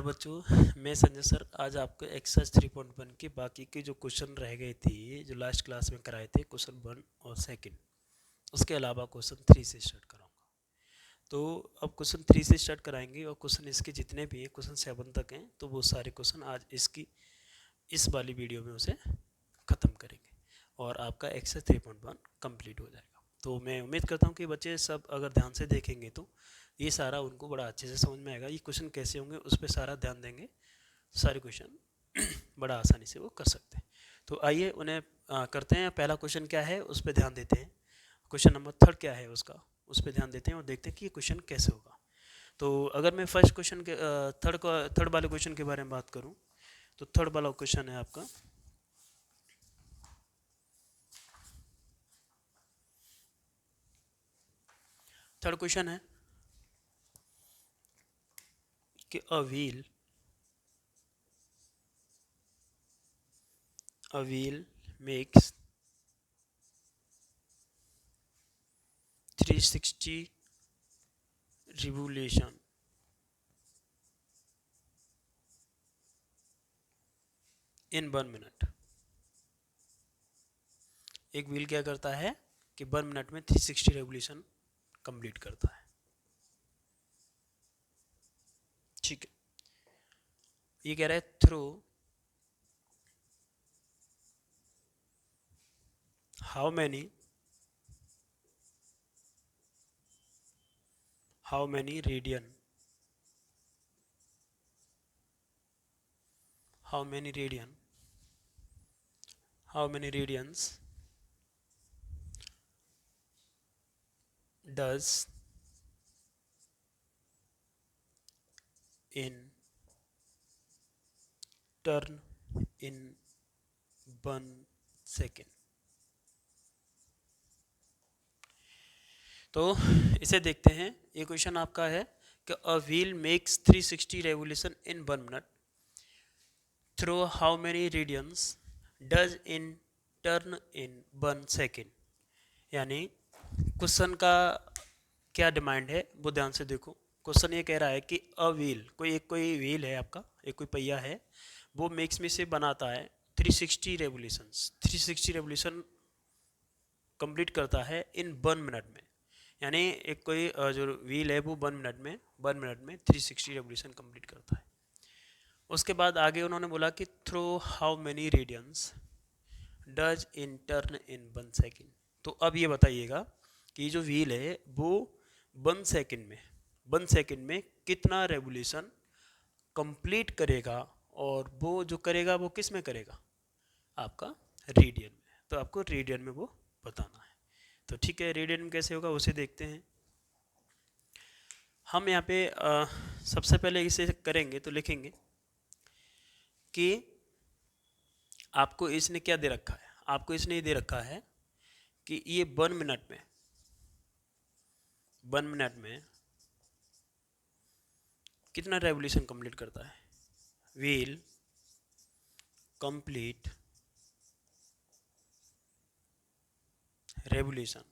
नमस्कार बच्चों, मैं संजय सर आज आपको एक्सरसाइज 3.1 के बाकी के जो क्वेश्चन रह गए थे जो लास्ट क्लास में कराए थे क्वेश्चन 1 और सेकंड, उसके अलावा क्वेश्चन 3 से स्टार्ट कराऊंगा। तो अब क्वेश्चन 3 से स्टार्ट कराएंगे और क्वेश्चन इसके जितने भी हैं क्वेश्चन 7 तक हैं, तो वो सारे क्वेश्चन आज इस वाली वीडियो में उसे ख़त्म करेंगे और आपका एक्सरसाइज 3.1 कंप्लीट हो जाएगा। तो मैं उम्मीद करता हूँ कि बच्चे सब अगर ध्यान से देखेंगे तो ये सारा उनको बड़ा अच्छे से समझ में आएगा। ये क्वेश्चन कैसे होंगे उस पर सारा ध्यान देंगे, सारे क्वेश्चन बड़ा आसानी से वो कर सकते हैं। तो आइए उन्हें करते हैं। पहला क्वेश्चन क्या है उस पर ध्यान देते हैं। क्वेश्चन नंबर 3 क्या है उसका, उस पर ध्यान देते हैं और देखते हैं कि ये क्वेश्चन कैसे होगा। तो अगर मैं फर्स्ट क्वेश्चन के थर्ड वाले क्वेश्चन के बारे में बात करूं तो थर्ड वाला क्वेश्चन है आपका, थर्ड क्वेश्चन है कि a wheel makes 360 revolution in 1 minute। एक व्हील क्या करता है कि 1 मिनट में 360 रेवोल्यूशन कंप्लीट करता है। ठीक है, ये कह रहा है through how many radian how many radians does in turn in 1 second। तो इसे देखते हैं। ये क्वेश्चन आपका है कि a wheel makes 360 revolution in 1 minute through how many radians does in turn in 1 second. यानी क्वेश्चन का क्या डिमांड है वो ध्यान से देखो। क्वेश्चन ये कह रहा है कि अ व्हील, कोई व्हील है आपका, एक कोई पहिया है, वो मेक्स में से बनाता है 360 रेवोल्यूशन कंप्लीट करता है इन 1 मिनट में। यानी एक कोई जो व्हील है वो 1 मिनट में 360 रेवोल्यूशन कंप्लीट करता है। उसके बाद आगे उन्होंने बोला कि through how many radians does in turn in 1 second. तो अब ये बताइएगा कि जो व्हील है वो 1 सेकेंड में कितना रेवोल्यूशन कंप्लीट करेगा, और वो जो करेगा वो किस में करेगा, आपका रेडियन में। तो आपको रेडियन में वो बताना है। तो ठीक है, रेडियन में कैसे होगा उसे देखते हैं। हम यहाँ पे सबसे पहले इसे करेंगे तो लिखेंगे कि आपको इसने क्या दे रखा है, आपको इसने ये दे रखा है कि ये 1 मिनट में कितना रेवोल्यूशन कंप्लीट करता है। व्हील कंप्लीट रेवोल्यूशन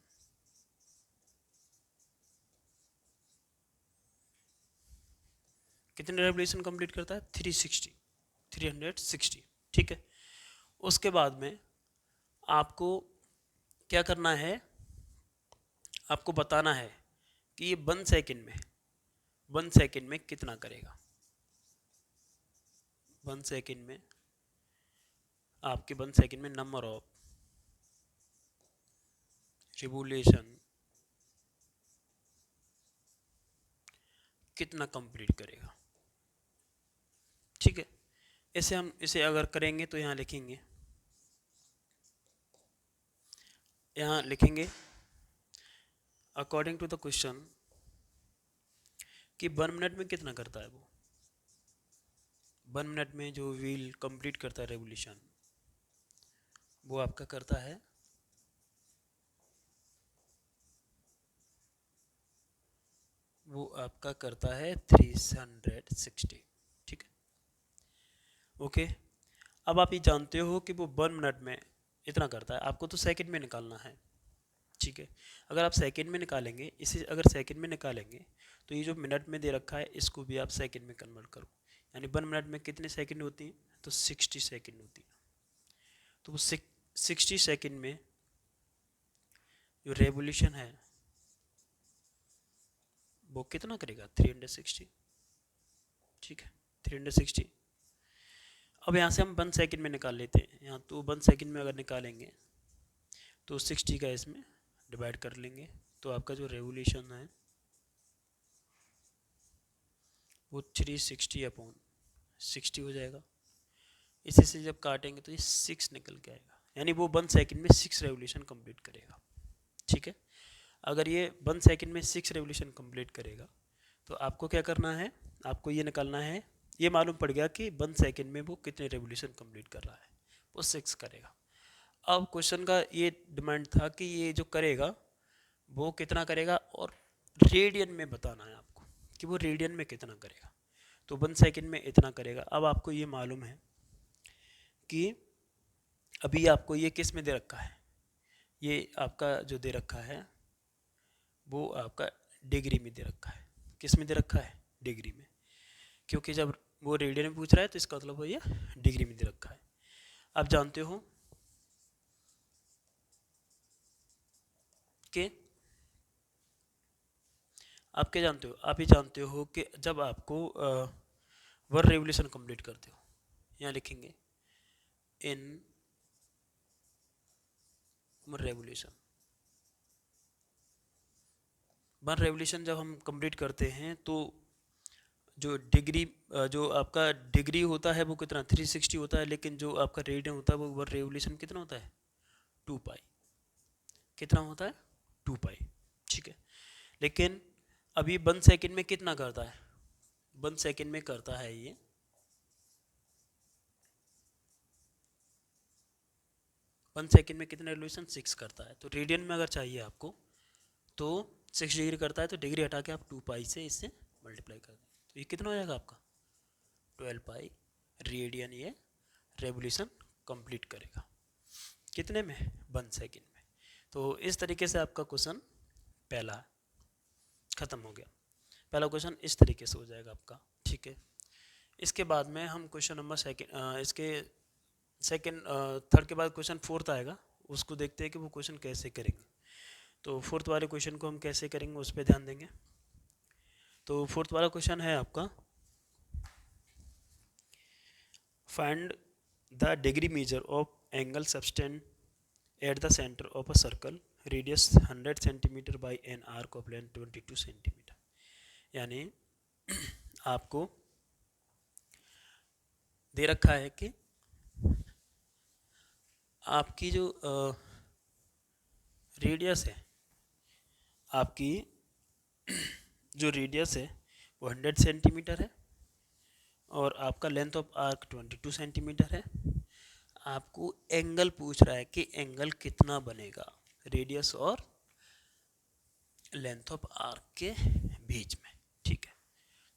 कितने रेवोल्यूशन कंप्लीट करता है, 360। ठीक है, उसके बाद में आपको क्या करना है, आपको बताना है कि ये 1 सेकेंड में कितना करेगा। 1 सेकेंड में आपके 1 सेकेंड में नंबर ऑफ रिवोल्यूशन कितना कंप्लीट करेगा। ठीक है, ऐसे हम इसे अगर करेंगे तो यहाँ लिखेंगे अकॉर्डिंग टू द क्वेश्चन कि 1 मिनट में कितना करता है वो। 1 मिनट में जो व्हील कंप्लीट करता है रेवोल्यूशन वो आपका करता है 360। ठीक है, ओके। अब आप ये जानते हो कि वो 1 मिनट में इतना करता है, आपको तो सेकंड में निकालना है। ठीक है, अगर आप सेकंड में निकालेंगे, इसे अगर सेकंड में निकालेंगे तो ये जो मिनट में दे रखा है इसको भी आप सेकंड में कन्वर्ट करो। यानी 1 मिनट में कितने सेकंड होती हैं, तो 60 सेकंड होती है। तो वो 60 सेकंड में जो रेवोल्यूशन है वो कितना करेगा, 360। ठीक है, 360। अब यहाँ से हम 1 सेकंड में निकाल लेते हैं, यहाँ तो 1 सेकंड में अगर निकालेंगे तो 60 का इसमें डिवाइड कर लेंगे, तो आपका जो रेवोल्यूशन है वो 360/60 हो जाएगा। इसी से जब काटेंगे तो ये 6 निकल के आएगा, यानी वो 1 सेकंड में 6 रेवोल्यूशन कंप्लीट करेगा। ठीक है, अगर ये 1 सेकंड में 6 रेवोल्यूशन कंप्लीट करेगा तो आपको क्या करना है, आपको ये निकालना है, ये मालूम पड़ गया कि 1 सेकंड में वो कितने रेवोल्यूशन कंप्लीट कर रहा है, वो 6 करेगा। अब क्वेश्चन का ये डिमांड था कि ये जो करेगा वो कितना करेगा और रेडियन में बताना है आपको कि वो रेडियन में कितना करेगा। तो 1 सेकंड में इतना करेगा। अब आपको ये मालूम है कि अभी आपको ये किस में दे रखा है, ये आपका जो दे रखा है वो आपका डिग्री में दे रखा है। किस में दे रखा है, डिग्री में, क्योंकि जब वो रेडियन में पूछ रहा है तो इसका मतलब ये डिग्री में दे रखा है। आप जानते हो कि आप क्या जानते हो, आप ये जानते हो कि जब आपको 1 रेवोल्यूशन कंप्लीट करते हो, यहाँ लिखेंगे इन रेवोल्यूशन, 1 रेवोल्यूशन जब हम कंप्लीट करते हैं तो जो डिग्री जो आपका डिग्री होता है वो कितना 360 होता है, लेकिन जो आपका रेडियन होता है वो 1 रेवोल्यूशन कितना होता है, 2 पाई। कितना होता है, 2 पाई। ठीक है, लेकिन अभी 1 सेकंड में कितना करता है, 1 सेकंड में करता है ये 1 सेकंड में कितना रेवोल्यूशन, 6 करता है। तो रेडियन में अगर चाहिए आपको तो 6 डिग्री करता है, तो डिग्री हटा के आप 2 पाई से इससे मल्टीप्लाई कर दें, तो ये कितना हो जाएगा आपका 12 पाई रेडियन ये रेवोल्यूशन कंप्लीट करेगा। कितने में, 1 सेकंड में। तो इस तरीके से आपका क्वेश्चन पहला ख़त्म हो गया। पहला क्वेश्चन इस तरीके से हो जाएगा आपका। ठीक है, इसके बाद में हम क्वेश्चन नंबर इसके सेकंड थर्ड के बाद क्वेश्चन फोर्थ आएगा, उसको देखते हैं कि वो क्वेश्चन कैसे करेंगे। तो फोर्थ वाले क्वेश्चन को हम कैसे करेंगे उस पर ध्यान देंगे। तो फोर्थ वाला क्वेश्चन है आपका, find the degree measure of angle subtend at the centre of a circle radius 100 centimetre by an arc of length 22 centimetre. यानी आपको दे रखा है कि आपकी जो रेडियस है, आपकी जो रेडियस है वो 100 सेंटीमीटर है और आपका लेंथ ऑफ आर्क 22 सेंटीमीटर है। आपको एंगल पूछ रहा है कि एंगल कितना बनेगा रेडियस और लेंथ ऑफ आर्क के बीच में। ठीक है,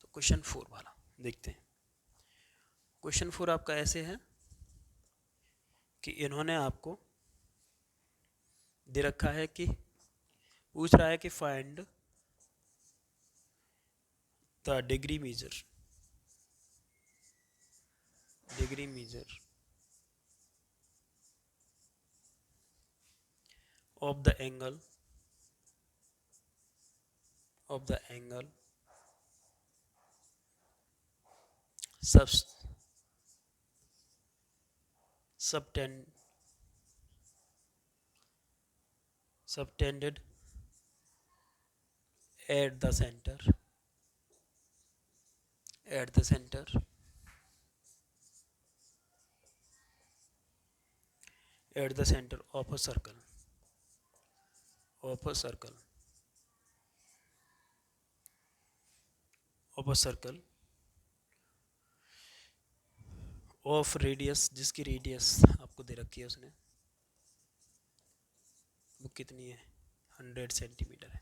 तो क्वेश्चन 4 वाला देखते हैं। क्वेश्चन 4 आपका ऐसे है कि इन्होंने आपको दे रखा है कि पूछ रहा है कि find the degree measure of the angle subs- subtend subtended at the center at the center at the center of a circle of a circle of a circle of radius, जिसकी रेडियस आपको दे रखी है उसने, वो कितनी है 100 centimetre है,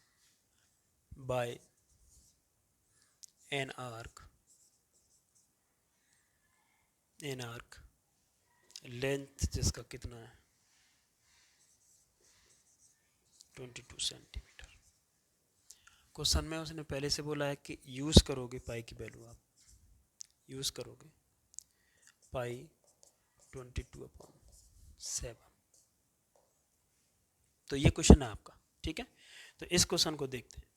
bye an arc length जिसका कितना है 22 सेंटीमीटर। क्वेश्चन में उसने पहले से बोला है कि यूज़ करोगे पाई की वैल्यू आप यूज़ करोगे पाई 22/7। तो ये क्वेश्चन है आपका, ठीक है। तो इस क्वेश्चन को देखते हैं।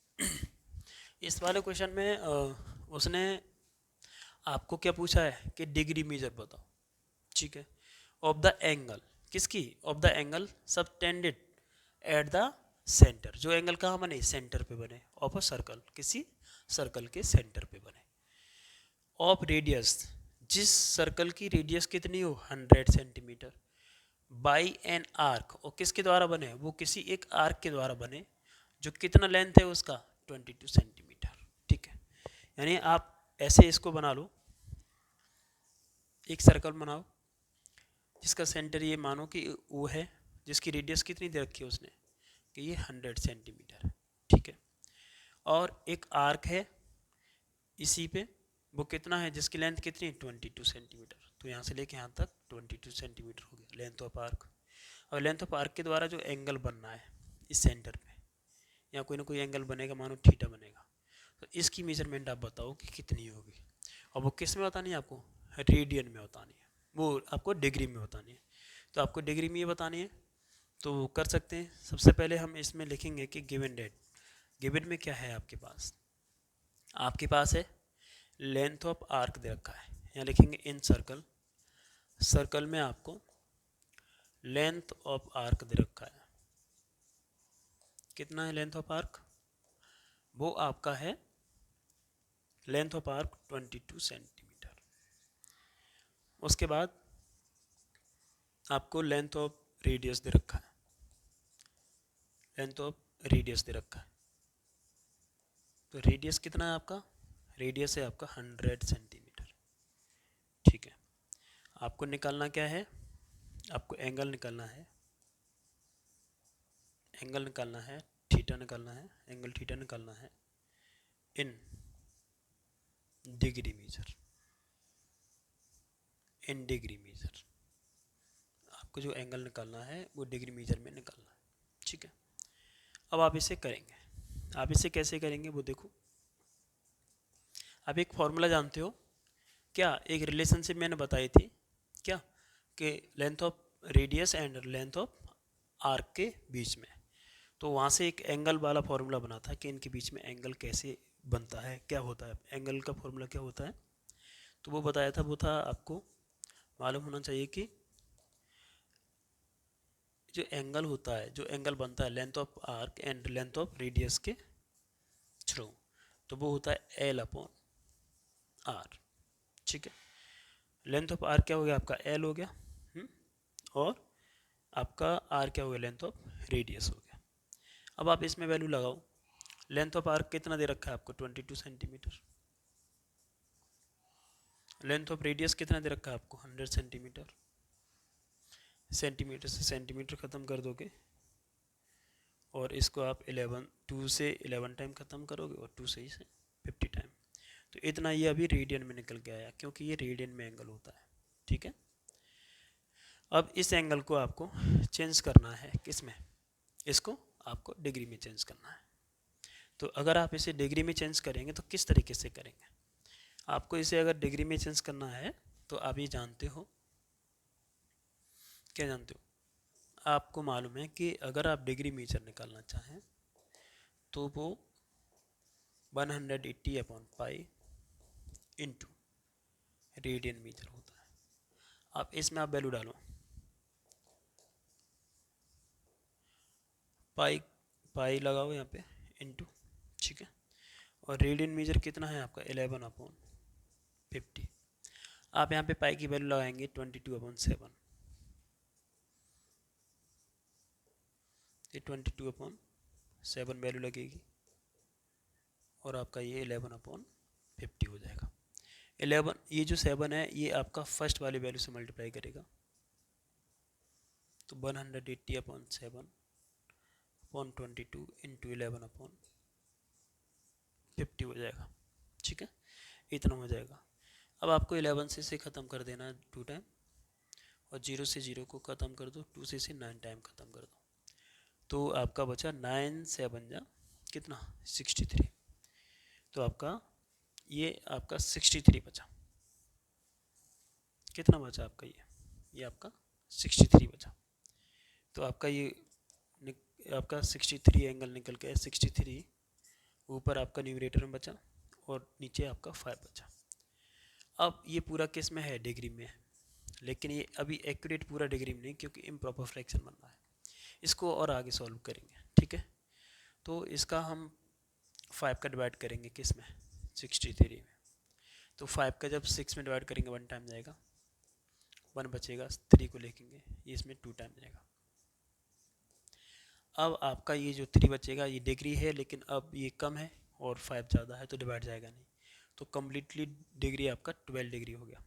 इस वाले क्वेश्चन में उसने आपको क्या पूछा है कि डिग्री मेजर बताओ, ठीक है, ऑफ द एंगल, किसकी, of the angle subtended at the centre, जो एंगल कहाँ बने, सेंटर पे बने, ऑफ अ सर्कल, किसी सर्कल के सेंटर पे बने, ऑफ रेडियस, जिस सर्कल की रेडियस कितनी हो 100 सेंटीमीटर, बाई एन आर्क, और किसके द्वारा बने, वो किसी एक आर्क के द्वारा बने, जो कितना लेंथ है उसका 22 सेंटीमीटर, ठीक है। यानी आप ऐसे इसको बना लो, एक सर्कल बनाओ जिसका सेंटर ये मानो कि वो है, जिसकी रेडियस कितनी दे रखी है उसने कि ये 100 सेंटीमीटर है, ठीक है। और एक आर्क है इसी पे, वो कितना है, जिसकी लेंथ कितनी है 22 सेंटीमीटर, तो यहाँ से लेके यहाँ तक 22 सेंटीमीटर हो गया लेंथ ऑफ आर्क। और लेंथ ऑफ आर्क के द्वारा जो एंगल बनना है इस सेंटर पे, या कोई ना कोई एंगल बनेगा, मानो थीटा बनेगा, तो इसकी मेजरमेंट आप बताओ कि कितनी होगी। और वो किस में बतानी है आपको, रेडियन में बतानी है, वो आपको डिग्री में बतानी है। तो आपको डिग्री में ये बतानी है, तो कर सकते हैं। सबसे पहले हम इसमें लिखेंगे कि गिवन डेट, गिवन में क्या है आपके पास, आपके पास है लेंथ ऑफ आर्क दे रखा है, यहाँ लिखेंगे इन सर्कल, सर्कल में आपको लेंथ ऑफ आर्क दे रखा है, कितना है लेंथ ऑफ आर्क, वो आपका है लेंथ ऑफ आर्क 22 सेंटीमीटर। उसके बाद आपको लेंथ ऑफ रेडियस दे रखा है, लेंथ ऑफ रेडियस दे रखा है, तो रेडियस कितना है आपका, रेडियस है आपका 100 सेंटीमीटर, ठीक है। आपको निकालना क्या है, आपको एंगल निकालना है, एंगल निकालना है, थीटा निकालना है, एंगल थीटा निकालना है in degree measure, in degree measure, आपको जो एंगल निकालना है वो डिग्री मेजर में निकालना है, ठीक है। अब आप इसे करेंगे, आप इसे कैसे करेंगे वो देखो। आप एक फॉर्मूला जानते हो क्या, एक रिलेशनशिप मैंने बताई थी क्या, कि length of radius and length of arc के बीच में, तो वहाँ से एक एंगल वाला फॉर्मूला बना था कि इनके बीच में एंगल कैसे बनता है, क्या होता है, एंगल का फॉर्मूला क्या होता है, तो वो बताया था, वो था आपको मालूम होना चाहिए कि जो एंगल होता है, जो एंगल बनता है length of arc and length of radius के थ्रू, तो वो होता है एल अपॉन आर, ठीक है। लेंथ ऑफ आर क्या हो गया आपका, एल हो गया, और आपका आर क्या हो गया, लेंथ ऑफ रेडियस हो गया। अब आप इसमें वैल्यू लगाओ, लेंथ ऑफ आर्क कितना दे रखा है आपको 22 सेंटीमीटर, लेंथ ऑफ रेडियस कितना दे रखा है आपको 100 सेंटीमीटर, सेंटीमीटर से सेंटीमीटर ख़त्म कर दोगे, और इसको आप 2 से 11 टाइम ख़त्म करोगे, और 2 से इसे 50 टाइम, तो इतना ये अभी रेडियन में निकल के आया, क्योंकि ये रेडियन में एंगल होता है, ठीक है। अब इस एंगल को आपको चेंज करना है किस में, इसको आपको डिग्री में चेंज करना है। तो अगर आप इसे डिग्री में चेंज करेंगे तो किस तरीके से करेंगे, आपको इसे अगर डिग्री में चेंज करना है तो आप ये जानते हो, क्या जानते हो, आपको मालूम है कि अगर आप डिग्री मेजर निकालना चाहें तो वो 180 upon pi into radian metre होता है। आप इसमें आप वैल्यू डालो, पाई, पाई लगाओ यहाँ पे इंटू, ठीक है, और रेडियन मीटर कितना है आपका 11/50। आप यहाँ पे पाई की वैल्यू लगाएंगे 22/7, ये 22/7 वैल्यू लगेगी, और आपका ये 11/50 हो जाएगा। 11, ये जो 7 है ये आपका फर्स्ट वाली वैल्यू से मल्टीप्लाई करेगा, तो 180/7/22 इंटू 11/50 हो जाएगा, ठीक है, इतना हो जाएगा। अब आपको 11 से इसे ख़त्म कर देना है 2 टाइम, और 0 से 0 को ख़त्म कर दो, 2 से इसे 9 टाइम ख़त्म कर दो, तो आपका बचा 9 7 जा कितना 63, तो आपका ये आपका 63 बचा, कितना बचा आपका ये आपका 63 बचा। तो आपका आपका 63 एंगल निकल के 63 ऊपर आपका न्यूमरेटर में बचा और नीचे आपका 5 बचा। अब ये पूरा केस में है डिग्री में, लेकिन ये अभी एक्यूरेट पूरा डिग्री में नहीं, क्योंकि इम्प्रॉपर फ्रैक्शन बन रहा है। इसको और आगे सॉल्व करेंगे, ठीक है। तो इसका हम 5 का डिवाइड करेंगे किस में, 63 में। तो 5 का जब 6 में डिवाइड करेंगे 1 टाइम जाएगा, 1 बचेगा, 3 को लिखेंगे, ये इसमें 2 टाइम जाएगा। अब आपका ये जो 3 बचेगा ये डिग्री है, लेकिन अब ये कम है और 5 ज़्यादा है तो डिवाइड जाएगा नहीं, तो कम्प्लीटली डिग्री आपका 12 डिग्री हो गया।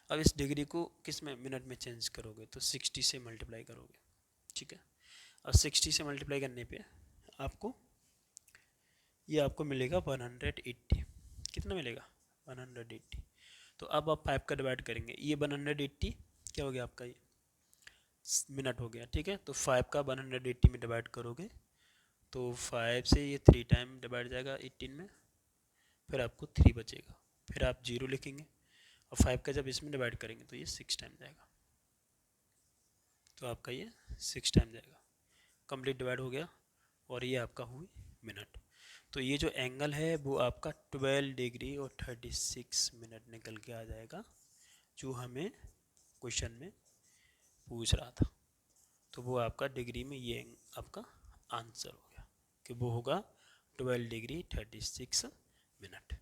अब इस डिग्री को किस में, मिनट में चेंज करोगे तो 60 से मल्टीप्लाई करोगे, ठीक है। अब 60 से मल्टीप्लाई करने पे आपको ये आपको मिलेगा 180। कितना मिलेगा, 180। तो अब आप 5 का डिवाइड करेंगे, ये 180 क्या हो गया आपका, ये मिनट हो गया, ठीक है। तो 5 का 180 में डिवाइड करोगे तो 5 से ये 3 टाइम डिवाइड जाएगा 18 में, फिर आपको 3 बचेगा, फिर आप 0 लिखेंगे और 5 का जब इसमें डिवाइड करेंगे तो ये 6 टाइम जाएगा, तो आपका ये 6 टाइम जाएगा, कंप्लीट डिवाइड हो गया और ये आपका हुई मिनट। तो ये जो एंगल है वो आपका 12 डिग्री और 36 मिनट निकल के आ जाएगा, जो हमें क्वेश्चन में पूछ रहा था। तो वो आपका डिग्री में ये आपका आंसर हो गया कि वो होगा 12 डिग्री 36 मिनट।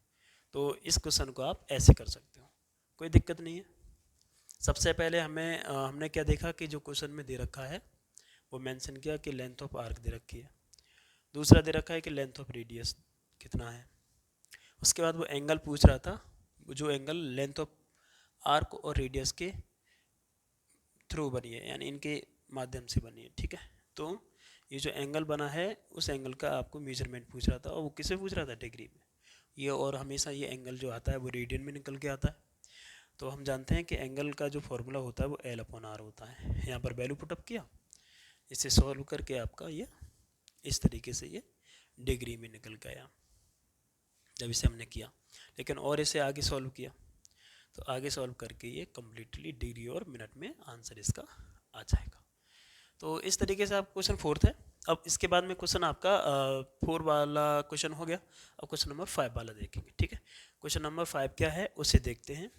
तो इस क्वेश्चन को आप ऐसे कर सकते हो, कोई दिक्कत नहीं है। सबसे पहले हमने क्या देखा कि जो क्वेश्चन में दे रखा है वो मेंशन किया कि लेंथ ऑफ आर्क दे रखी है, दूसरा दे रखा है कि लेंथ ऑफ रेडियस कितना है। उसके बाद वो एंगल पूछ रहा था, जो एंगल लेंथ ऑफ आर्क और रेडियस के थ्रू बनी है, यानी इनके माध्यम से बनी है, ठीक है। तो ये जो एंगल बना है उस एंगल का आपको मेजरमेंट पूछ रहा था, और वो किसे पूछ रहा था, डिग्री में। ये और हमेशा ये एंगल जो आता है वो रेडियन में निकल के आता है। तो हम जानते हैं कि एंगल का जो फॉर्मूला होता है वो L/R होता है। यहाँ पर वैल्यू पुटअप किया, इसे सॉल्व करके आपका ये इस तरीके से ये डिग्री में निकल गया जब इसे हमने किया। लेकिन और इसे आगे सॉल्व किया तो आगे सॉल्व करके ये कम्प्लीटली डिग्री और मिनट में आंसर इसका आ जाएगा। तो इस तरीके से आप क्वेश्चन 4 है। अब इसके बाद में क्वेश्चन आपका 4 वाला क्वेश्चन हो गया। अब क्वेश्चन नंबर 5 वाला देखेंगे, ठीक है। क्वेश्चन नंबर 5 क्या है उसे देखते हैं।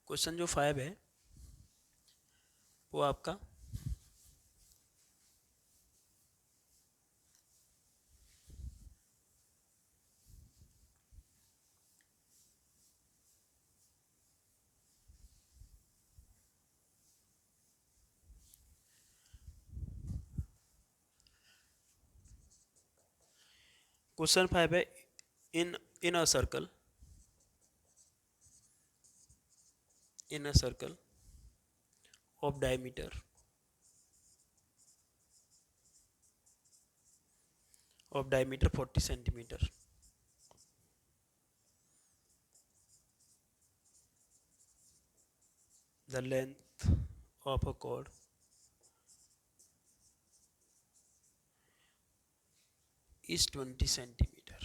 क्वेश्चन जो 5 है वो आपका क्वेश्चन 5 है, इन a circle of diameter 40 centimeter, the length of a chord is 20 centimeter,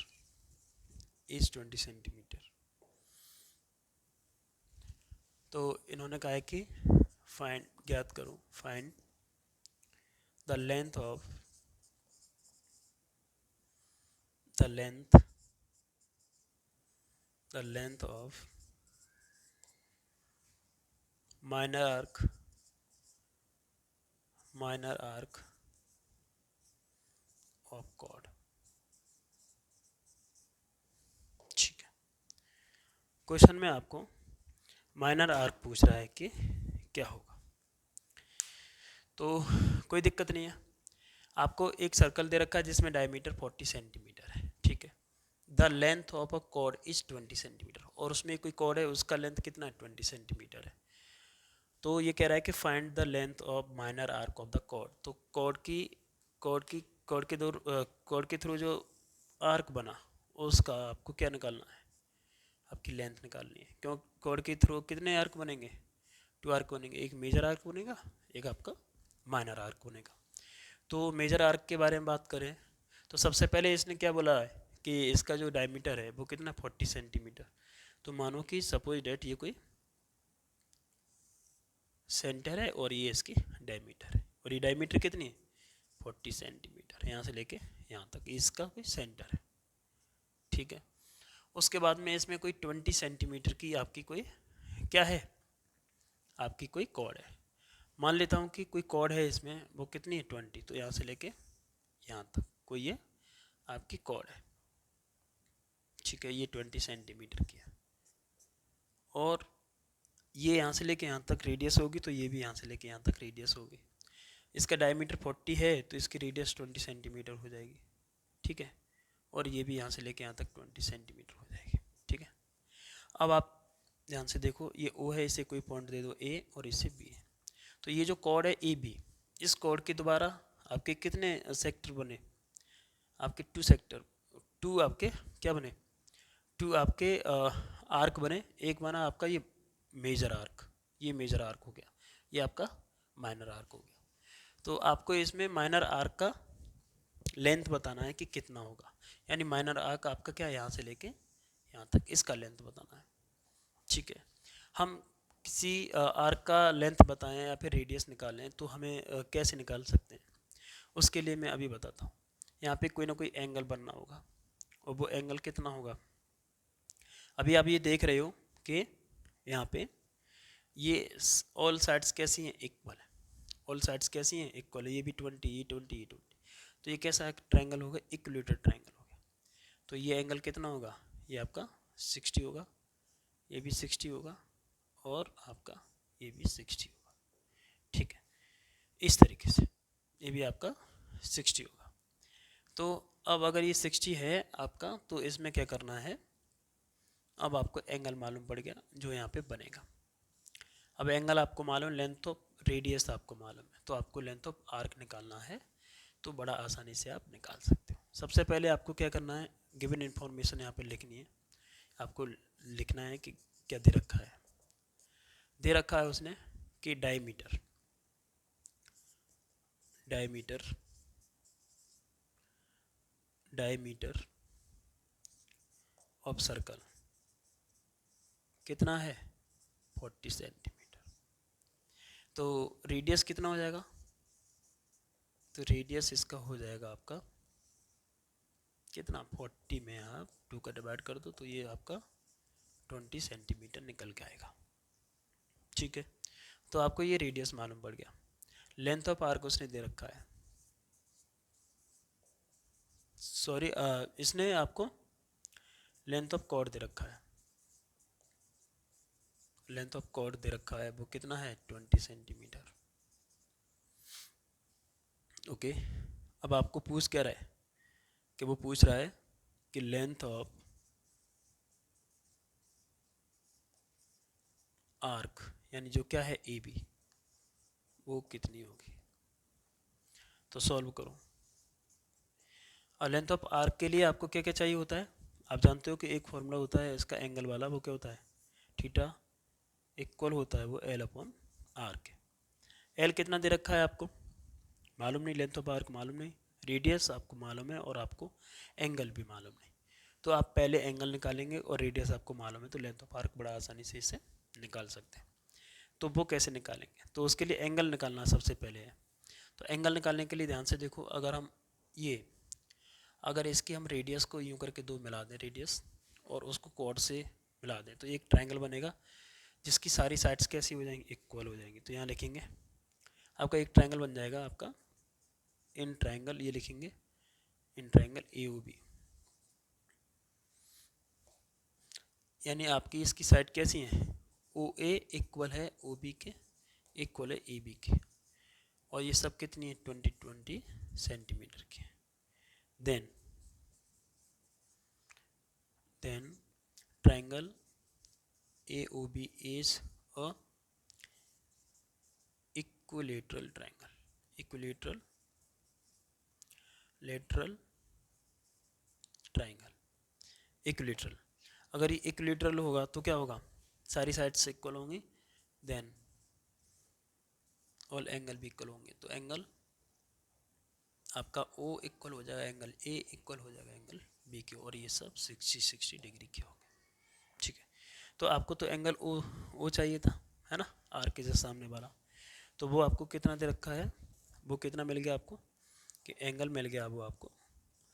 तो इन्होंने कहा है कि ज्ञात करो, find the length of the length of minor arc of chord, ठीक है। क्वेश्चन में आपको माइनर आर्क पूछ रहा है कि क्या होगा, तो कोई दिक्कत नहीं है। आपको एक सर्कल दे रखा है जिसमें डायमीटर 40 सेंटीमीटर है, ठीक है। The length of a cord is 20 centimetre, और उसमें कोई कॉर्ड है उसका लेंथ कितना है, 20 सेंटीमीटर है। तो ये कह रहा है कि find the length of minor arc of the chord. तो कॉर्ड के थ्रू जो आर्क बना उसका आपको क्या निकालना है, आपकी लेंथ निकालनी है। क्यों, कॉर्ड के थ्रू कितने आर्क बनेंगे, 2 आर्क बनेंगे, एक मेजर आर्क बनेगा, एक आपका माइनर आर्क बनेगा। तो मेजर आर्क के बारे में बात करें तो सबसे पहले इसने क्या बोला है कि इसका जो डायमीटर है वो कितना 40 सेंटीमीटर। तो मानो कि सपोज डेट ये कोई सेंटर है और ये इसकी डायमीटर है, और ये डायमीटर कितनी है 40 सेंटीमीटर, यहाँ से लेके यहाँ तक इसका कोई सेंटर है, ठीक है। उसके बाद में इसमें कोई 20 सेंटीमीटर की आपकी कोई क्या है, आपकी कोई कॉर्ड है। मान लेता हूँ कि कोई कॉर्ड है इसमें, वो कितनी है 20, तो यहाँ से लेके यहाँ तक कोई ये आपकी कॉर्ड है, ठीक है, ये 20 सेंटीमीटर की है। और ये यहाँ से लेके यहाँ तक रेडियस होगी, तो ये भी यहाँ से लेके यहाँ तक रेडियस होगी। इसका डायमीटर 40 है तो इसकी रेडियस 20 सेंटीमीटर हो जाएगी, ठीक है। और ये भी यहाँ से लेके यहाँ तक 20 सेंटीमीटर हो जाएगी, ठीक है। अब आप ध्यान से देखो, ये O है, इसे कोई पॉइंट दे दो A और इसे B है। तो ये जो कॉर्ड है AB, इस कॉर्ड के द्वारा आपके कितने सेक्टर बने, आपके 2 सेक्टर, 2 आपके क्या बने, 2 आपके आर्क बने। एक बना आपका ये मेजर आर्क, ये मेजर आर्क हो गया, ये आपका माइनर आर्क हो गया। तो आपको इसमें माइनर आर्क का लेंथ बताना है कि कितना होगा, यानी माइनर आर्क आपका क्या, यहाँ से लेके यहाँ तक इसका लेंथ बताना है, ठीक है। हम किसी आर्क का लेंथ बताएं या फिर रेडियस निकालें तो हमें कैसे निकाल सकते हैं, उसके लिए मैं अभी बताता हूँ। यहाँ पे कोई ना कोई एंगल बनना होगा, और वो एंगल कितना होगा, अभी आप ये देख रहे हो कि यहाँ पे ये ऑल साइड्स कैसी हैं, इक्वल है, ऑल साइड्स कैसी हैं, इक्वल है, ये भी 20, ये 20, ये 20, तो ये कैसा ट्रायंगल होगा, इक्विलेटरल ट्रायंगल होगा। तो ये एंगल कितना होगा, ये आपका 60 होगा, ये भी 60 होगा, और आपका ये भी 60 होगा, ठीक है। इस तरीके से ये भी आपका 60 होगा। तो अब अगर ये 60 है आपका, तो इसमें क्या करना है, अब आपको एंगल मालूम पड़ गया जो यहाँ पे बनेगा। अब एंगल आपको मालूम, लेंथ ऑफ रेडियस आपको मालूम है, तो आपको लेंथ ऑफ आर्क निकालना है, तो बड़ा आसानी से आप निकाल सकते हो। सबसे पहले आपको क्या करना है, गिवन इन्फॉर्मेशन यहाँ पे लिखनी है, आपको लिखना है कि क्या दे रखा है, दे रखा है उसने कि diameter, diameter, diameter of circle कितना है 40 सेंटीमीटर। तो रेडियस कितना हो जाएगा, तो रेडियस इसका हो जाएगा आपका कितना, 40 में आप 2 का डिवाइड कर दो तो ये आपका 20 सेंटीमीटर निकल के आएगा, ठीक है। तो आपको ये रेडियस मालूम पड़ गया। लेंथ ऑफ आर्क उसने दे रखा है, सॉरी इसने आपको लेंथ ऑफ कॉर्ड दे रखा है, लेंथ ऑफ कॉर्ड दे रखा है, वो कितना है 20 सेंटीमीटर, ओके। अब आपको पूछ क्या रहा है, कि वो पूछ रहा है कि लेंथ ऑफ आर्क, यानी जो क्या है AB, वो कितनी होगी। तो सॉल्व करो। और लेंथ ऑफ आर्क के लिए आपको क्या क्या चाहिए होता है, आप जानते हो कि एक फॉर्मूला होता है इसका एंगल वाला, वो क्या होता है, थीटा इक्वल होता है वो L अपॉन आर के। L कितना दे रखा है आपको मालूम नहीं, लेंथ ऑफ आर्क मालूम नहीं, रेडियस आपको मालूम है, और आपको एंगल भी मालूम नहीं। तो आप पहले एंगल निकालेंगे और रेडियस आपको मालूम है, तो लेंथ ऑफ आर्क बड़ा आसानी से इसे निकाल सकते हैं। तो वो कैसे निकालेंगे, तो उसके लिए एंगल निकालना सबसे पहले है। तो एंगल निकालने के लिए ध्यान से देखो, अगर हम ये, अगर इसकी हम रेडियस को यूँ करके 2 मिला दें रेडियस, और उसको कॉर्ड से मिला दें, तो एक ट्रायंगल बनेगा जिसकी सारी साइड्स कैसी हो जाएंगी, इक्वल हो जाएंगी। तो यहाँ लिखेंगे आपका एक ट्रायंगल बन जाएगा आपका इन ट्रायंगल, ये लिखेंगे इन ट्रायंगल AOB, यानी आपकी इसकी साइड कैसी है, OA इक्वल है OB के, इक्वल है AB के, और ये सब कितनी है 20 सेंटीमीटर की। Then triangle AOB is a equilateral triangle, equilateral lateral triangle, equilateral। अगर ये इक्विलेटरल होगा तो क्या होगा, सारी साइड्स इक्वल होंगी, देन ऑल एंगल भी इक्वल होंगे, तो एंगल आपका O इक्वल हो जाएगा एंगल A इक्वल हो जाएगा एंगल B के, और ये सब 60 डिग्री के होंगे। ठीक है, तो आपको तो एंगल O चाहिए था, है ना, आर के जैसे सामने वाला, तो वो आपको कितना दे रखा है, वो कितना मिल गया आपको कि एंगल मिल गया, वो आपको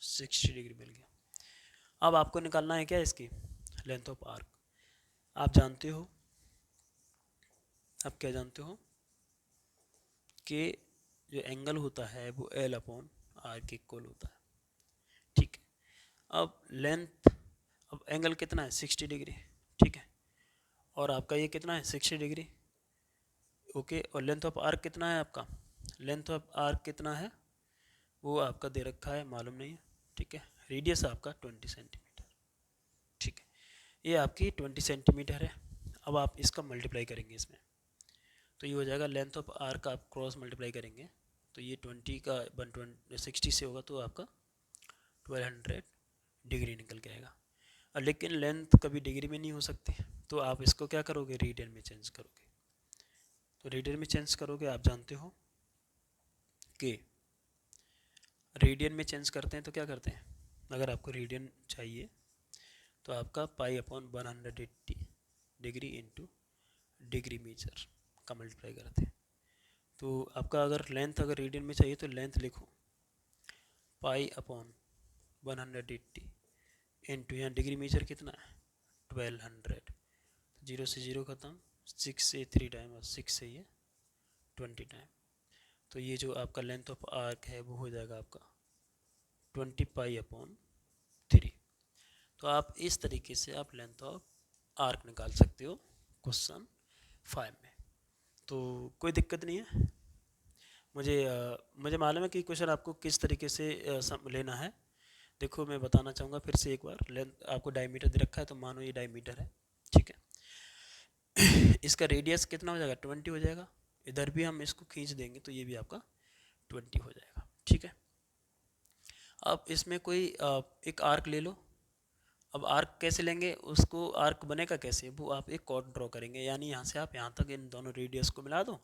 60 डिग्री मिल गया। अब आपको निकालना है क्या, इसकी लेंथ ऑफ आर्क। आप जानते हो, आप क्या जानते हो कि जो एंगल होता है वो L अपॉन आर के इक्वल होता है। ठीक है, अब लेंथ, अब एंगल कितना है 60 डिग्री, ठीक है, और आपका ये कितना है 60 डिग्री, ओके, और लेंथ ऑफ आर्क कितना है आपका, लेंथ ऑफ आर्क कितना है वो आपका दे रखा है, मालूम नहीं है, ठीक है, रेडियस आपका 20 सेंटीमीटर, ठीक है, ये आपकी 20 सेंटीमीटर है। अब आप इसका मल्टीप्लाई करेंगे इसमें, तो ये हो जाएगा लेंथ ऑफ आर्क, आप क्रॉस मल्टीप्लाई करेंगे तो ये 20 का 160 से होगा तो आपका 1200 डिग्री निकल के आएगा। लेकिन लेंथ कभी डिग्री में नहीं हो सकती, तो आप इसको क्या करोगे, रेडियन में चेंज करोगे। तो रेडियन में चेंज करोगे, आप जानते हो कि रेडियन में चेंज करते हैं तो क्या करते हैं, अगर आपको रेडियन चाहिए तो आपका pi upon 180 degree into degree metre का मल्टीप्लाई करते हैं। तो आपका अगर लेंथ अगर रेडियन में चाहिए तो लेंथ लिखो पाई अपॉन 180 इंटू, यहाँ डिग्री मीटर कितना है 1200, जीरो से जीरो ख़त्म, 6 से 3 टाइम और 6 से ये 20 टाइम, तो ये जो आपका लेंथ ऑफ आर्क है वो हो जाएगा आपका 20 पाई अपॉन 3। तो आप इस तरीके से आप लेंथ ऑफ आर्क निकाल सकते हो क्वेश्चन 5 में, तो कोई दिक्कत नहीं है। मुझे मालूम है कि क्वेश्चन आपको किस तरीके से लेना है। देखो मैं बताना चाहूँगा फिर से एक बार, लेंथ आपको डायमीटर दे रखा है तो मानो ये डायमीटर है, ठीक है, इसका रेडियस कितना हो जाएगा 20 हो जाएगा, इधर भी हम इसको खींच देंगे तो ये भी आपका 20 हो जाएगा, ठीक है। अब इसमें कोई एक आर्क ले लो। अब आर्क कैसे लेंगे, उसको आर्क बनेगा कैसे, वो आप एक कॉर्ड ड्रॉ करेंगे, यानी यहाँ से आप यहाँ तक इन दोनों रेडियस को मिला दो,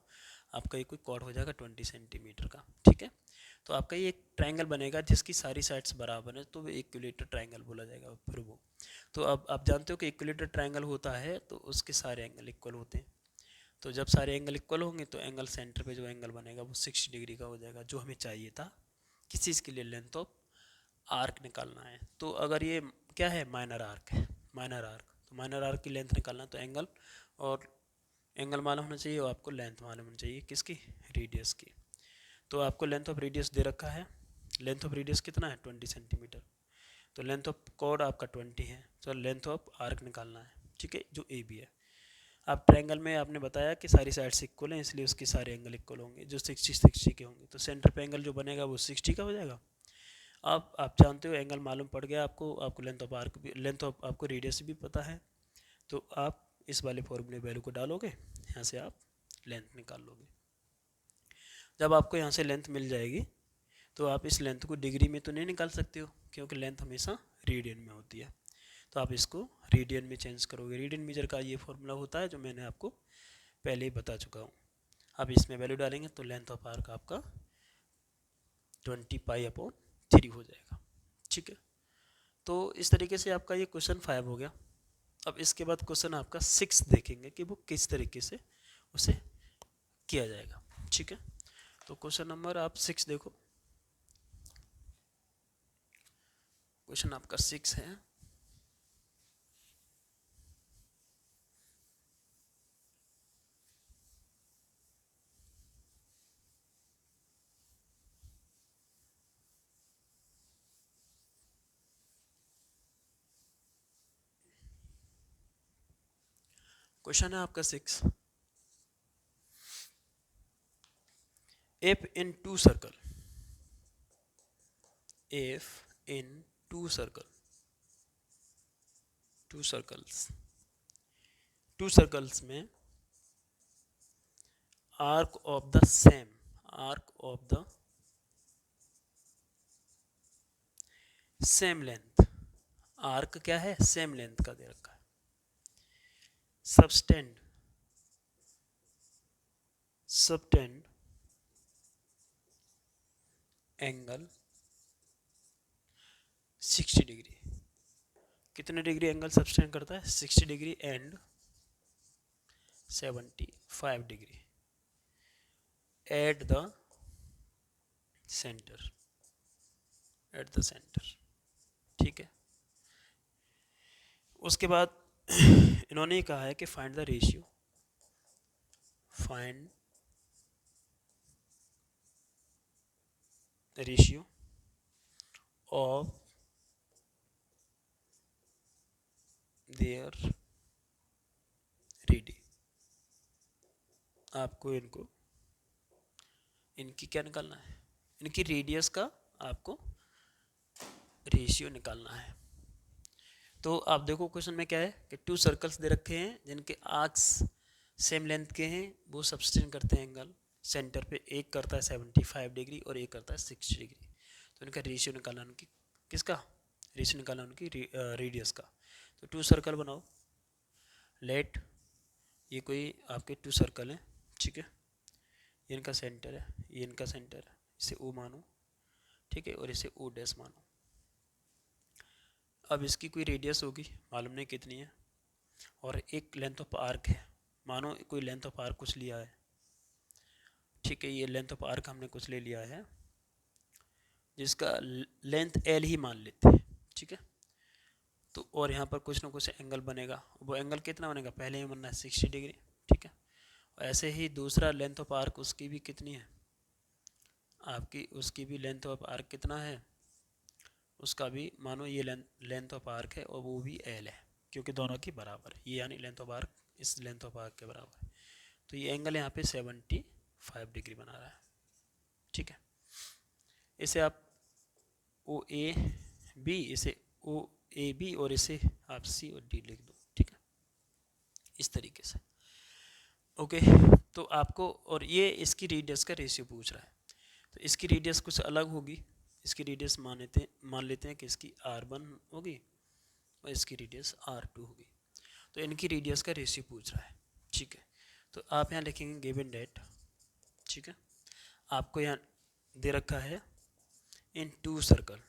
आपका ये कोई कॉर्ड हो जाएगा 20 सेंटीमीटर का, ठीक है। तो आपका ये एक ट्रायंगल बनेगा जिसकी सारी साइड्स बराबर है, तो वो इक्विलेटर ट्रायंगल बोला जाएगा फिर वो। तो अब आप जानते हो कि इक्विलेटर ट्रायंगल होता है तो उसके सारे एंगल इक्वल होते हैं, तो जब सारे एंगल इक्वल होंगे तो एंगल सेंटर पे जो एंगल बनेगा वो 60 डिग्री का हो जाएगा, जो हमें चाहिए था किस चीज़ के लिए, लेंथ ऑफ आर्क निकालना है। तो अगर ये क्या है, माइनर आर्क है, माइनर आर्क, तो माइनर आर्क की लेंथ निकालना तो एंगल, और एंगल मालूम होना चाहिए और आपको लेंथ मालूम होनी चाहिए किसकी, रेडियस की। तो आपको लेंथ ऑफ रेडियस दे रखा है, लेंथ ऑफ रेडियस कितना है 20 सेंटीमीटर, तो लेंथ ऑफ कॉर्ड आपका 20 है, तो लेंथ ऑफ आर्क निकालना है, ठीक है, जो ए बी है। आप ट्रायंगल में आपने बताया कि सारी साइड्स इक्वल हैं इसलिए उसके सारे एंगल इक्वल होंगे जो 60 के होंगे, तो सेंटर पे एंगल जो बनेगा वो 60 का हो जाएगा। अब आप जानते हो एंगल मालूम पड़ गया आपको, आपको लेंथ ऑफ आर्क भी, लेंथ ऑफ आपको रेडियस भी पता है, तो आप इस वाले फॉर्मूले वैल्यू को डालोगे, यहाँ से आप लेंथ निकाल लोगे। जब आपको यहाँ से लेंथ मिल जाएगी तो आप इस लेंथ को डिग्री में तो नहीं निकाल सकते हो क्योंकि लेंथ हमेशा रेडियन में होती है, तो आप इसको रेडियन में चेंज करोगे। रेडियन मीटर का ये फॉर्मूला होता है जो मैंने आपको पहले ही बता चुका हूँ। आप इसमें वैल्यू डालेंगे तो लेंथ ऑफ आर्क आपका 20 पाई अपॉन 3 हो जाएगा, ठीक है। तो इस तरीके से आपका ये क्वेश्चन 5 हो गया। अब इसके बाद क्वेश्चन आपका 6 देखेंगे कि वो किस तरीके से उसे किया जाएगा, ठीक है। तो क्वेश्चन नंबर आप 6 देखो, क्वेश्चन आपका 6 है। क्वेश्चन है आपका 6, if in two circle, if in two circle, two circles, two circles में arc of the same, arc of the same length, arc क्या है same length का दे रखा है, subtend, subtend एंगल 60 डिग्री। कितने डिग्री एंगल सब्सटेंड करता है? 60 degree and 75 degree at the centre, at the centre. ठीक है, उसके बाद इन्होंने कहा है कि find the ratio, find the ratio of their ready. आपको इनकी क्या निकालना है? इनकी रेडियस का आपको रेशियो निकालना है। तो आप देखो क्वेश्चन में क्या है कि 2 सर्कल्स दे रखे हैं जिनके आर्क्स सेम लेंथ के हैं, वो सब्सटेंड करते हैं एंगल सेंटर पे। एक करता है 75 डिग्री और एक करता है 60 डिग्री। तो इनका रेशियो निकालना, उनकी किसका रेशियो निकालना? उनकी रेडियस का। तो 2 सर्कल बनाओ। लेट, ये कोई आपके 2 सर्कल हैं, ठीक है, ये इनका सेंटर है, ये इनका सेंटर है, इसे ओ मानो, ठीक है, और इसे ओ डैश मानो। अब इसकी कोई रेडियस होगी, मालूम नहीं कितनी है, और एक लेंथ ऑफ आर्क है। मानो कोई लेंथ ऑफ आर्क कुछ लिया है, ठीक है, ये लेंथ ऑफ आर्क हमने कुछ ले लिया है जिसका लेंथ एल ही मान लेते हैं, ठीक है। तो और यहाँ पर कुछ ना कुछ एंगल बनेगा, वो एंगल कितना बनेगा? पहले ही बनना है 60 डिग्री, ठीक है। ऐसे ही दूसरा लेंथ ऑफ आर्क, उसकी भी कितनी है आपकी? उसकी भी लेंथ ऑफ आर्क कितना है? उसका भी मानो ये लेंथ ऑफ आर्क है और वो भी एल है, क्योंकि दोनों की बराबर है, ये यानी लेंथ ऑफ आर्क इस लेंथ ऑफ आर्क के बराबर है। तो ये एंगल यहाँ पे 75 डिग्री बना रहा है, ठीक है। इसे आप ओ ए बी, इसे ओ ए बी, और इसे आप सी और डी लिख दो, ठीक है, इस तरीके से। ओके, तो आपको, और ये इसकी रेडियस का रेशियो पूछ रहा है, तो इसकी रेडियस कुछ अलग होगी। इसकी रेडियस मान लेते हैं कि इसकी R1 होगी और इसकी रेडियस R2 होगी। तो इनकी रेडियस का रेशियो पूछ रहा है, ठीक है। तो आप यहाँ लिखेंगे गिवन डेट, ठीक है। आपको यहाँ दे रखा है इन 2 सर्कल,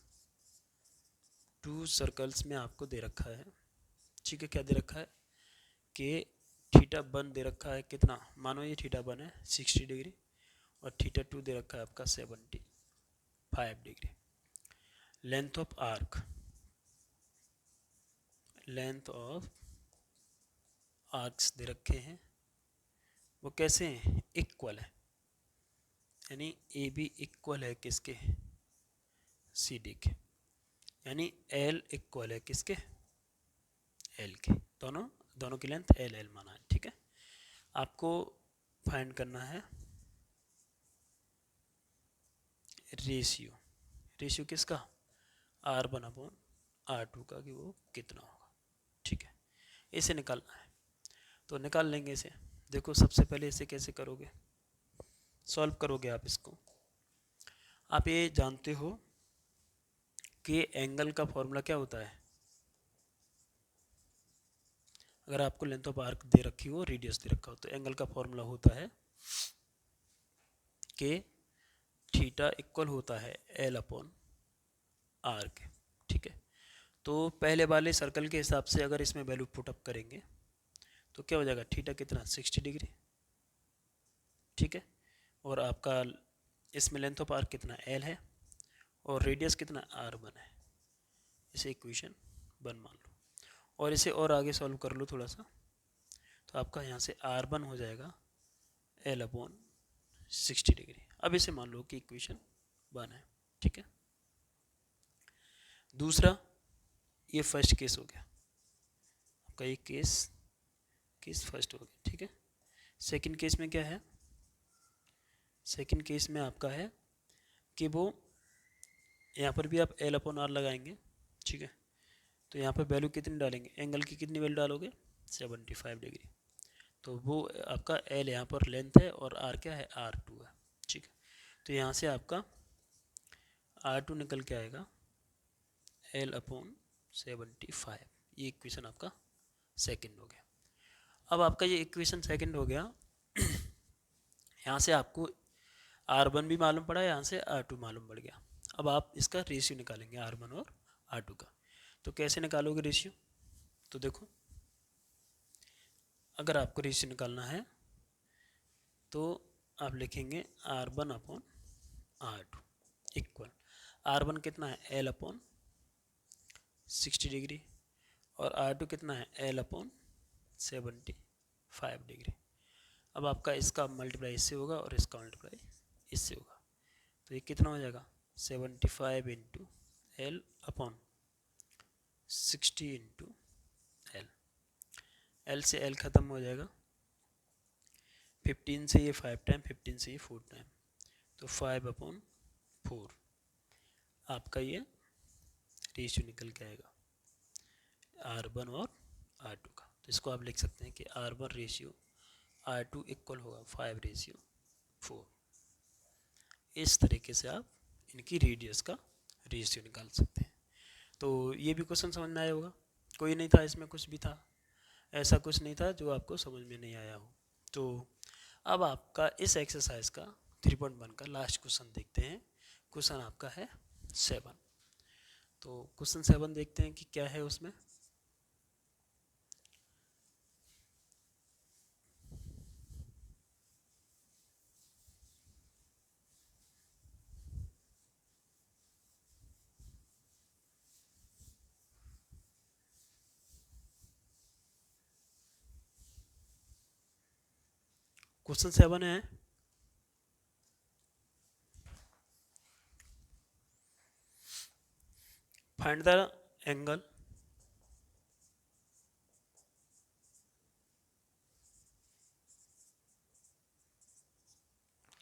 2 सर्कल्स में आपको दे रखा है, ठीक है। क्या दे रखा है कि θ1 दे रखा है कितना? मानो ये θ1 है 60 डिग्री, और θ2 दे रखा है आपका 75 degree. Length of arc, length of arcs दे रखे हैं, वो कैसे हैं? इक्वल है, यानी ए बी इक्वल है किसके? सी डी के, यानी एल इक्वल है किसके? एल के। दोनों की लेंथ एल एल माना है, ठीक है। आपको फाइंड करना है रेशियो, रेशियो किसका? R1/R2 का, कि वो कितना होगा, ठीक है, इसे निकालना है। तो निकाल लेंगे इसे। देखो सबसे पहले इसे कैसे करोगे, सॉल्व करोगे आप इसको। आप ये जानते हो कि एंगल का फॉर्मूला क्या होता है? अगर आपको लेंथ ऑफ आर्क दे रखी हो, रेडियस दे रखा हो, तो एंगल का फॉर्मूला होता है कि थीटा इक्वल होता है L/R के, ठीक है। तो पहले वाले सर्कल के हिसाब से अगर इसमें वैल्यू पुट अप करेंगे तो क्या हो जाएगा? थीटा कितना? 60 डिग्री, ठीक है। और आपका इसमें लेंथ ऑफ आर्क कितना? L है, और रेडियस कितना? R1 है। इसे इक्वेशन 1 मान लो, और इसे और आगे सॉल्व कर लो थोड़ा सा। तो आपका यहाँ से R1 हो जाएगा L/60 डिग्री। अब इसे मान लो कि इक्वेशन 1 है, ठीक है। दूसरा, ये फर्स्ट केस हो गया आपका, ये केस फर्स्ट हो गया, ठीक है। सेकंड केस में क्या है? सेकंड केस में आपका है कि वो यहाँ पर भी आप L/R लगाएंगे, ठीक है। तो यहाँ पर वैल्यू कितनी डालेंगे? एंगल की कितनी वैल्यू डालोगे? 75 डिग्री। तो वो आपका L यहाँ पर लेंथ है और R क्या है? R2 है, ठीक है। तो यहाँ से आपका R2 निकल के आएगा L/75। ये इक्वेशन आपका सेकंड हो गया। अब आपका ये इक्वेशन सेकंड हो गया। यहाँ से आपको R1 भी मालूम पड़ा, यहाँ से R2 मालूम पड़ गया। अब आप इसका रेशियो निकालेंगे R1 और R2 का। तो कैसे निकालोगे रेशियो? तो देखो, अगर आपको रेशियो निकालना है तो आप लिखेंगे R1 upon R2 equal, R1 कितना है, L अपॉन 60 डिग्री, और R2 कितना है, L अपॉन 75 डिग्री। अब आपका इसका मल्टीप्लाई इससे होगा और इसका मल्टीप्लाई इससे होगा, तो ये कितना हो जाएगा, 75 into L upon 60 into L. L से एल ख़त्म हो जाएगा, 15 से ये 5 टाइम, 15 से ये 4 टाइम, तो 5 अपॉन 4 आपका ये रेशियो निकल के आएगा R1 और R2 का। तो इसको आप लिख सकते हैं कि R1 रेशियो R2 इक्वल होगा 5 रेशियो 4। इस तरीके से आप इनकी रेडियस का रेशियो निकाल सकते हैं। तो ये भी क्वेश्चन समझ में आया होगा, कोई नहीं था इसमें, कुछ भी था, ऐसा कुछ नहीं था जो आपको समझ में नहीं आया हो। तो अब आपका इस एक्सरसाइज का 3.1 का लास्ट क्वेश्चन देखते हैं। क्वेश्चन आपका है 7। तो क्वेश्चन 7 देखते हैं कि क्या है उसमें। क्वेश्चन 7 है, find the angle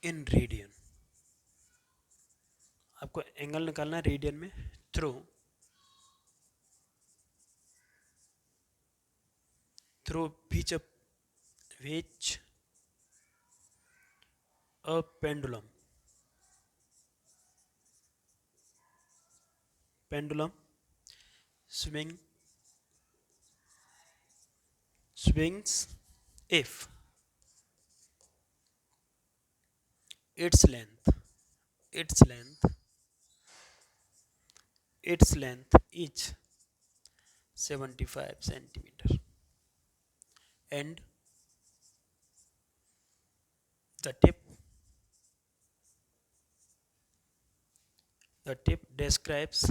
in radian. आपको एंगल निकालना है रेडियन में, through which a pendulum swings if its length is 75 centimeter and the tip describes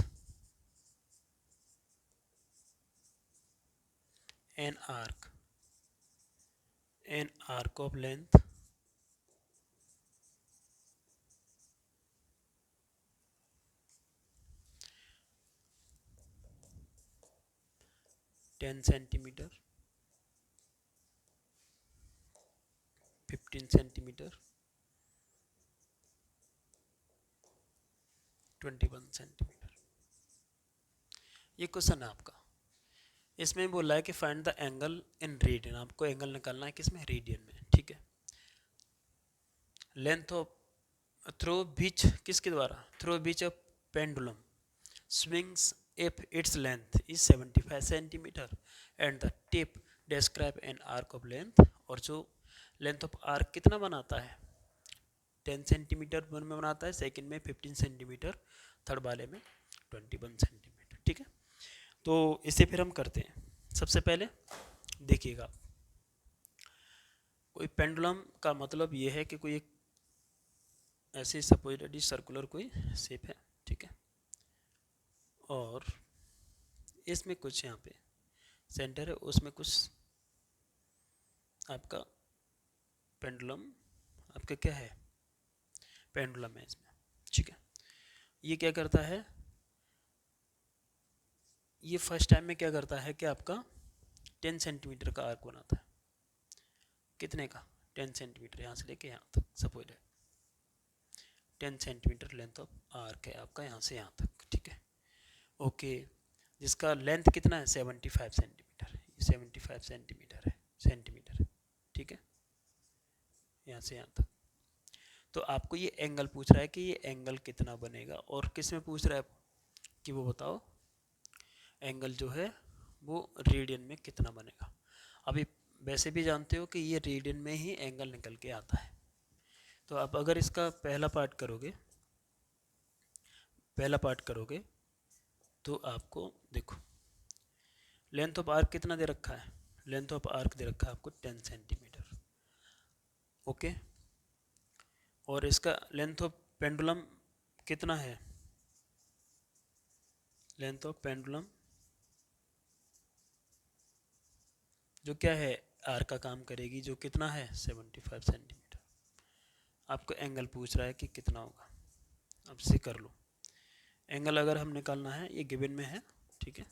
an arc of length 10 centimeter, 15 centimeter, 21 centimeter। ये क्वेश्चन है आपका। इसमें बोल रहा है कि find the angle in radian. आपको एंगल निकालना है किसमें, रेडियन में, ठीक है। लेंथ ऑफ थ्रू बीच किसके द्वारा, through beach of pendulum swings if its length is 75 centimeter and the tip describe an arc of length। और जो लेंथ ऑफ आर्क कितना बनाता है, 10 सेंटीमीटर वन में बनाता है, सेकंड में 15 सेंटीमीटर, थर्ड वाले में 21 सेंटीमीटर, ठीक है। तो इसे फिर हम करते हैं। सबसे पहले देखिएगा, कोई पेंडुलम का मतलब ये है कि कोई एक ऐसी सपोजिटली सर्कुलर कोई शेप है, ठीक है, और इसमें कुछ यहाँ पे सेंटर है, उसमें कुछ आपका पेंडुलम आपका क्या है, पेंडुलम है इसमें, ठीक है। ये क्या करता है, ये फर्स्ट टाइम में क्या करता है कि आपका 10 सेंटीमीटर का आर्क बनाता है। कितने का, 10 सेंटीमीटर, यहाँ से लेके यहाँ तक सपोज है 10 सेंटीमीटर लेंथ ऑफ आर्क है आपका, यहाँ से यहाँ तक, ठीक है, ओके। जिसका लेंथ कितना है, 75 सेंटीमीटर, ये 75 सेंटीमीटर, ठीक है, यहाँ से यहाँ तक। तो आपको ये एंगल पूछ रहा है कि ये एंगल कितना बनेगा, और किस में पूछ रहा है कि वो बताओ एंगल जो है वो रेडियन में कितना बनेगा। अभी वैसे भी जानते हो कि ये रेडियन में ही एंगल निकल के आता है, तो आप अगर इसका पहला पार्ट करोगे तो आपको देखो लेंथ ऑफ आर्क कितना दे रखा है, लेंथ ऑफ आर्क दे रखा है आपको 10 सेंटीमीटर, ओके। और इसका लेंथ ऑफ पेंडुलम कितना है, लेंथ ऑफ पेंडुलम जो क्या है आर का काम करेगी, जो कितना है 75 सेंटीमीटर। आपको एंगल पूछ रहा है कि कितना होगा, अब से कर लो। एंगल अगर हम निकालना है, ये गिवन में है, ठीक है।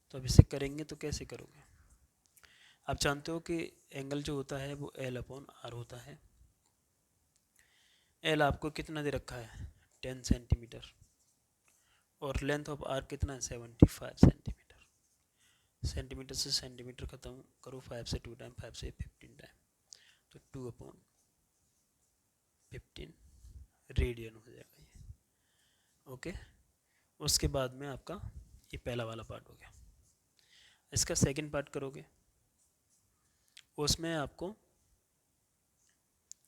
तो अब इसे करेंगे तो कैसे करोगे, आप जानते हो कि एंगल जो होता है वो L/R होता है। L आपको कितना दे रखा है 10 सेंटीमीटर और लेंथ ऑफ आर कितना है 75 सेंटीमीटर। सेंटीमीटर से सेंटीमीटर खत्म करो, 5 से 2 टाइम, 5 से 15 टाइम, तो 2/15 रेडियन हो जाएगा ये, ओके। उसके बाद में आपका ये पहला वाला पार्ट हो गया। इसका सेकंड पार्ट करोगे, उसमें आपको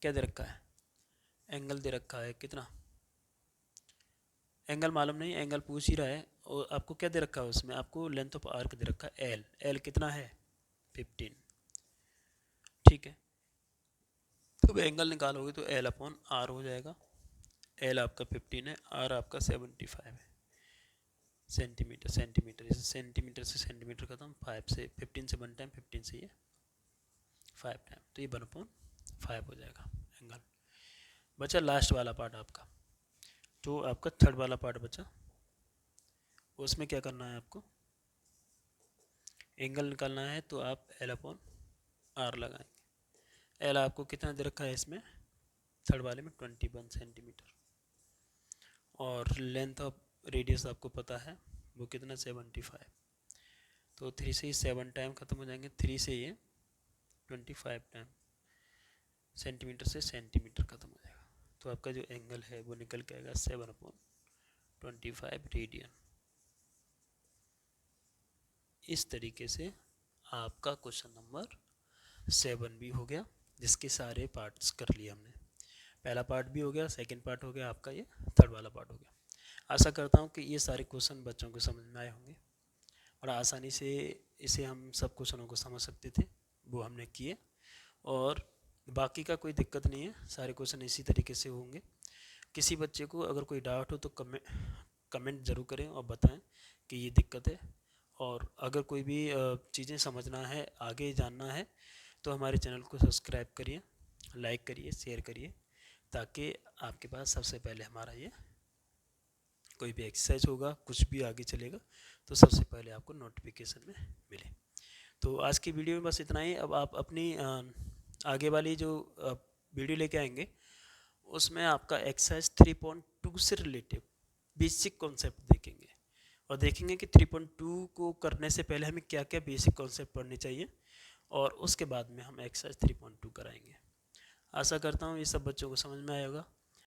क्या दे रखा है, एंगल दे रखा है कितना, एंगल मालूम नहीं, एंगल पूछ ही रहा है। और आपको क्या दे रखा है उसमें, आपको लेंथ ऑफ आर्क दे रखा है एल, एल कितना है 15, ठीक है। तो एंगल निकालोगे तो L/R हो जाएगा। एल आपका 15 है, आर आपका 75 है सेंटीमीटर, सेंटीमीटर से सेंटीमीटर खत्म, 5 से 15 से 1 टाइम, 15 से ये 5 टाइम, तो ये 1/5 हो जाएगा एंगल। बचा लास्ट वाला पार्ट आपका, जो आपका थर्ड वाला पार्ट बचा, उसमें क्या करना है आपको, एंगल निकालना है तो आप L/R लगाएंगे। एल आपको कितना दे रखा है इसमें थर्ड वाले में 21 सेंटीमीटर, और लेंथ ऑफ रेडियस आपको पता है वो कितना 75, तो 3 से ही 7 टाइम ख़त्म हो जाएंगे, 3 से ये 25 टाइम, सेंटीमीटर से सेंटीमीटर ख़त्म हो जाएगा। तो आपका जो एंगल है वो निकल के आएगा 7/25 रेडियन। इस तरीके से आपका क्वेश्चन नंबर 7 भी हो गया, जिसके सारे पार्ट्स कर लिए हमने। पहला पार्ट भी हो गया, सेकंड पार्ट हो गया, आपका ये थर्ड वाला पार्ट हो गया। आशा करता हूँ कि ये सारे क्वेश्चन बच्चों को समझ में आए होंगे और आसानी से इसे हम सब क्वेश्चनों को समझ सकते थे, वो हमने किए। और बाकी का कोई दिक्कत नहीं है, सारे क्वेश्चन इसी तरीके से होंगे। किसी बच्चे को अगर कोई डाउट हो तो कमेंट ज़रूर करें और बताएं कि ये दिक्कत है। और अगर कोई भी चीज़ें समझना है, आगे जानना है, तो हमारे चैनल को सब्सक्राइब करिए, लाइक करिए, शेयर करिए, ताकि आपके पास सबसे पहले हमारा ये कोई भी एक्सरसाइज होगा, कुछ भी आगे चलेगा, तो सबसे पहले आपको नोटिफिकेशन में मिले। तो आज की वीडियो में बस इतना ही। अब आप अपनी आगे वाली जो वीडियो लेके आएंगे, उसमें आपका एक्सरसाइज 3.2 से रिलेटिव बेसिक कॉन्सेप्ट देखेंगे और देखेंगे कि 3.2 को करने से पहले हमें क्या क्या बेसिक कॉन्सेप्ट पढ़ने चाहिए, और उसके बाद में हम एक्सरसाइज 3.2 कराएंगे। आशा करता हूँ ये सब बच्चों को समझ में आएगा।